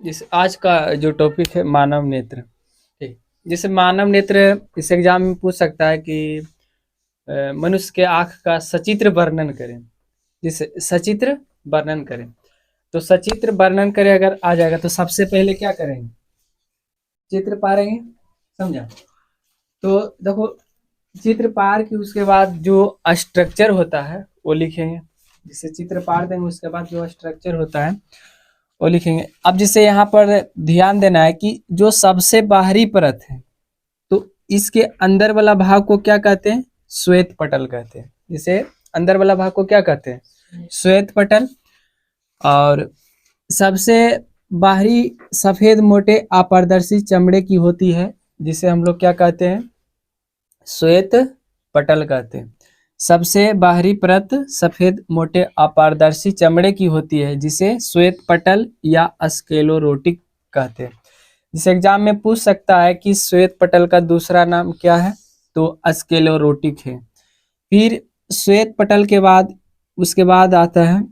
जिस आज का जो टॉपिक है मानव नेत्र। ठीक। जैसे मानव नेत्र इस एग्जाम में पूछ सकता है कि मनुष्य के आँख का सचित्र वर्णन करें। जिसे सचित्र वर्णन करें, तो सचित्र वर्णन करें अगर आ जाएगा तो सबसे पहले क्या करेंगे? चित्र पारेंगे। समझा? तो देखो, चित्र पार की उसके बाद जो स्ट्रक्चर होता है वो लिखेंगे। जिसे चित्र पार देंगे उसके बाद जो स्ट्रक्चर होता है वो लिखेंगे। अब जिसे यहाँ पर ध्यान देना है कि जो सबसे बाहरी परत है, तो इसके अंदर वाला भाग को क्या कहते हैं? श्वेत पटल कहते हैं। जिसे अंदर वाला भाग को क्या कहते हैं? श्वेत पटल। और सबसे बाहरी सफेद मोटे अपारदर्शी चमड़े की होती है, जिसे हम लोग क्या कहते हैं? श्वेत पटल कहते हैं। सबसे बाहरी परत सफेद मोटे अपारदर्शी चमड़े की होती है, जिसे श्वेत पटल या स्क्लेरोटिक कहते हैं। जिस एग्जाम में पूछ सकता है कि श्वेत पटल का दूसरा नाम क्या है, तो स्क्लेरोटिक है। फिर श्वेत पटल के बाद उसके बाद आता है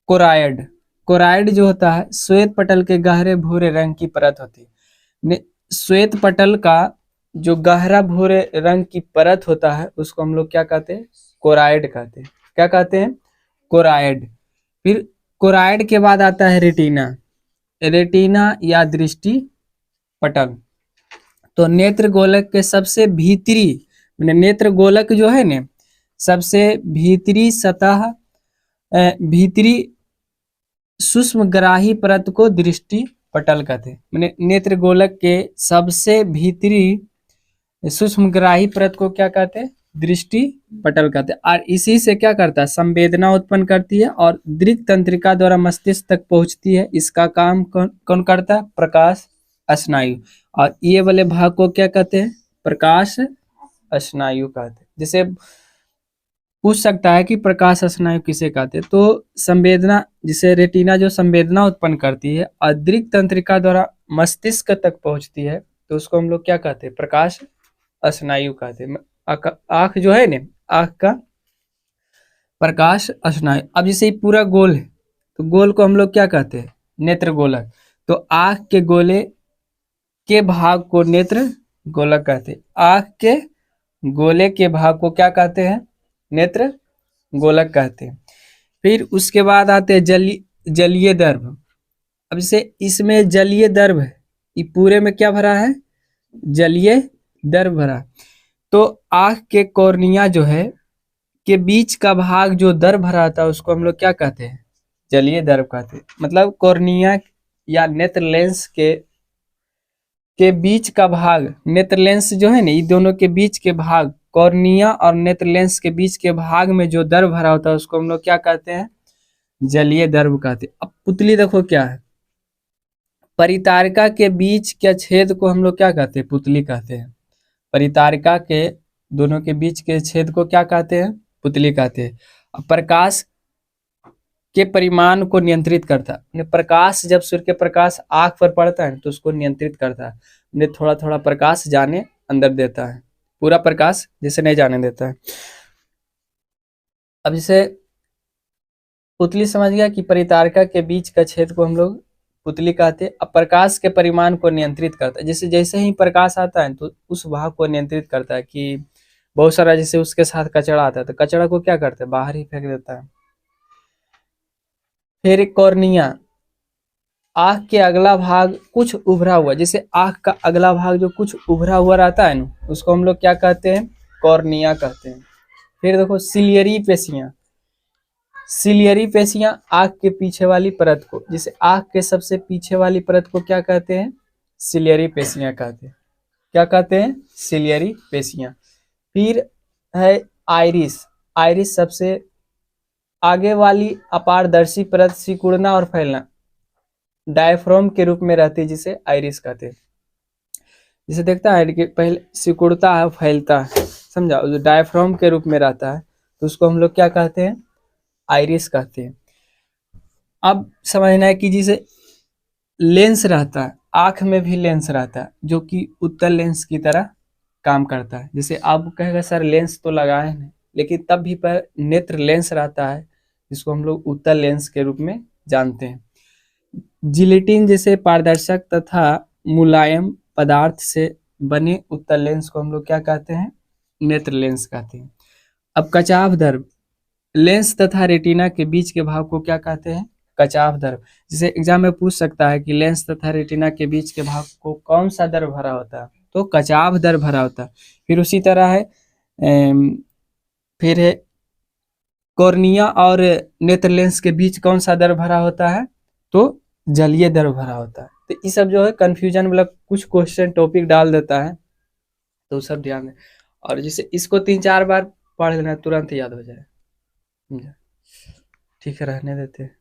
कोरायड। कोरायड जो होता है श्वेत पटल के गहरे भूरे रंग की परत होती है। श्वेत पटल का जो गहरा भूरे रंग की परत होता है उसको हम लोग क्या कहते हैं? कोराइड कहते हैं। क्या कहते हैं? कोराइड। फिर कोराइड के बाद आता है रेटिना। रेटिना या दृष्टि पटल। तो नेत्र गोलक के सबसे भीतरी, नेत्र गोलक जो है ना, सबसे भीतरी सतह भीतरी सूक्ष्मग्राही परत को दृष्टि पटल कहते हैं। मैंने नेत्र गोलक के सबसे भीतरी सूक्ष्मग्राही परत को क्या कहते हैं? दृष्टि पटल कहते हैं। और इसी से क्या करता है? संवेदना उत्पन्न करती है और दृक तंत्रिका द्वारा मस्तिष्क तक पहुंचती है। इसका काम कौन कौन करता है? प्रकाश स्नायु। और ये वाले भाग को क्या कहते हैं? प्रकाश स्नायु कहते हैं। जैसे पूछ सकता है कि प्रकाश स्नायु किसे कहते हैं, तो संवेदना, जिसे रेटिना जो संवेदना उत्पन्न करती है और दृक तंत्रिका द्वारा मस्तिष्क तक पहुंचती है, तो उसको हम लोग क्या कहते हैं? प्रकाश स्नायु कहते हैं। आंख जो है ना, आंख का प्रकाश स्नायु। अब जैसे ही पूरा गोल है, तो गोल को हम लोग क्या कहते हैं? नेत्र गोलक। तो आंख के गोले के भाग को नेत्र गोलक कहते हैं। आंख के गोले के भाग को क्या कहते हैं? नेत्र गोलक कहते हैं। फिर उसके बाद आते हैं जलीय दर्भ। अब जैसे इसमें जलीय दर्भ है, ये पूरे में क्या भरा है? जलीय दर्भ भरा। तो आंख के कॉर्निया जो है के बीच का भाग जो दर्भ भरा था उसको हम लोग क्या कहते हैं? जलीय दर्भ कहते हैं। मतलब कॉर्निया या नेत्र लेंस के बीच का भाग, नेत्र लेंस जो है ना, ये दोनों के बीच के भाग, कॉर्निया और नेत्र लेंस के बीच के भाग में जो दर्भ भरा होता है उसको हम लोग क्या कहते हैं? जलीय दर्भ कहते हैं। अब पुतली देखो क्या है, परितारिका के बीच के छेद को हम लोग क्या कहते हैं? पुतली कहते हैं। परितारिका के दोनों के बीच के छेद को क्या कहते हैं? पुतली कहते हैं। अब प्रकाश के परिमाण को नियंत्रित करता है। प्रकाश, जब सूर्य के प्रकाश आंख पर पड़ता है तो उसको नियंत्रित करता है। उन्हें थोड़ा थोड़ा प्रकाश जाने अंदर देता है, पूरा प्रकाश जैसे नहीं जाने देता है। अब जैसे पुतली समझ गया कि परितारिका के बीच का छेद को हम लोग पुतली कहते हैं। अब प्रकाश के परिमाण को नियंत्रित करता है। जैसे जैसे ही प्रकाश आता है तो उस भाग को नियंत्रित करता है कि बहुत सारा, जैसे उसके साथ कचरा आता है तो कचरा को क्या करता है? बाहर ही फेंक देता है। फिर कॉर्निया, आंख के अगला भाग कुछ उभरा हुआ, जैसे आंख का अगला भाग जो कुछ उभरा हुआ रहता है ना, उसको हम लोग क्या कहते हैं? कॉर्निया कहते हैं। फिर देखो सिलियरी पेशियां। सिलियरी पेशियां आंख के पीछे वाली परत को, जैसे आंख के सबसे पीछे वाली परत को क्या कहते हैं? सिलियरी पेशियां कहते हैं। क्या कहते हैं? सिलियरी पेशियां। फिर है आइरिस। आइरिस सबसे आगे वाली अपारदर्शी परत सिकुड़ना और फैलना डायफ्राम के रूप में रहती है, जिसे आइरिस कहते हैं। जिसे देखता है कि पहले सिकुड़ता है, फैलता है, समझा, जो डायफ्राम के रूप में रहता है तो उसको हम लोग क्या कहते हैं? आइरिस कहते हैं। अब समझना है कि जिसे लेंस रहता है, आंख में भी लेंस रहता है जो कि उत्तल लेंस की तरह काम करता है। जैसे आप कहेगा सर लेंस तो लगाए नहीं, लेकिन तब भी पर नेत्र लेंस रहता है जिसको हम लोग उत्तल लेंस के रूप में जानते हैं। जिलेटिन जैसे पारदर्शक तथा मुलायम पदार्थ से बने उत्तल लेंस को हम लोग क्या कहते हैं? नेत्र लेंस कहते हैं। अब कचाव दर, लेंस तथा रेटिना के बीच के भाग को क्या कहते हैं? कचाव दर। जैसे एग्जाम में पूछ सकता है कि लेंस तथा रेटिना के बीच के भाग को कौन सा दर भरा होता है? तो कचाव दर भरा होता है। फिर उसी तरह है फिर है कॉर्निया और नेत्र लेंस के बीच कौन सा दर भरा होता है? तो जलीय दर भरा होता है। तो ये सब जो है कंफ्यूजन मतलब कुछ क्वेश्चन टॉपिक डाल देता है, तो सब ध्यान दें। और जैसे इसको 3-4 बार पढ़ लेना तुरंत याद हो जाए। ठीक है, रहने देते हैं।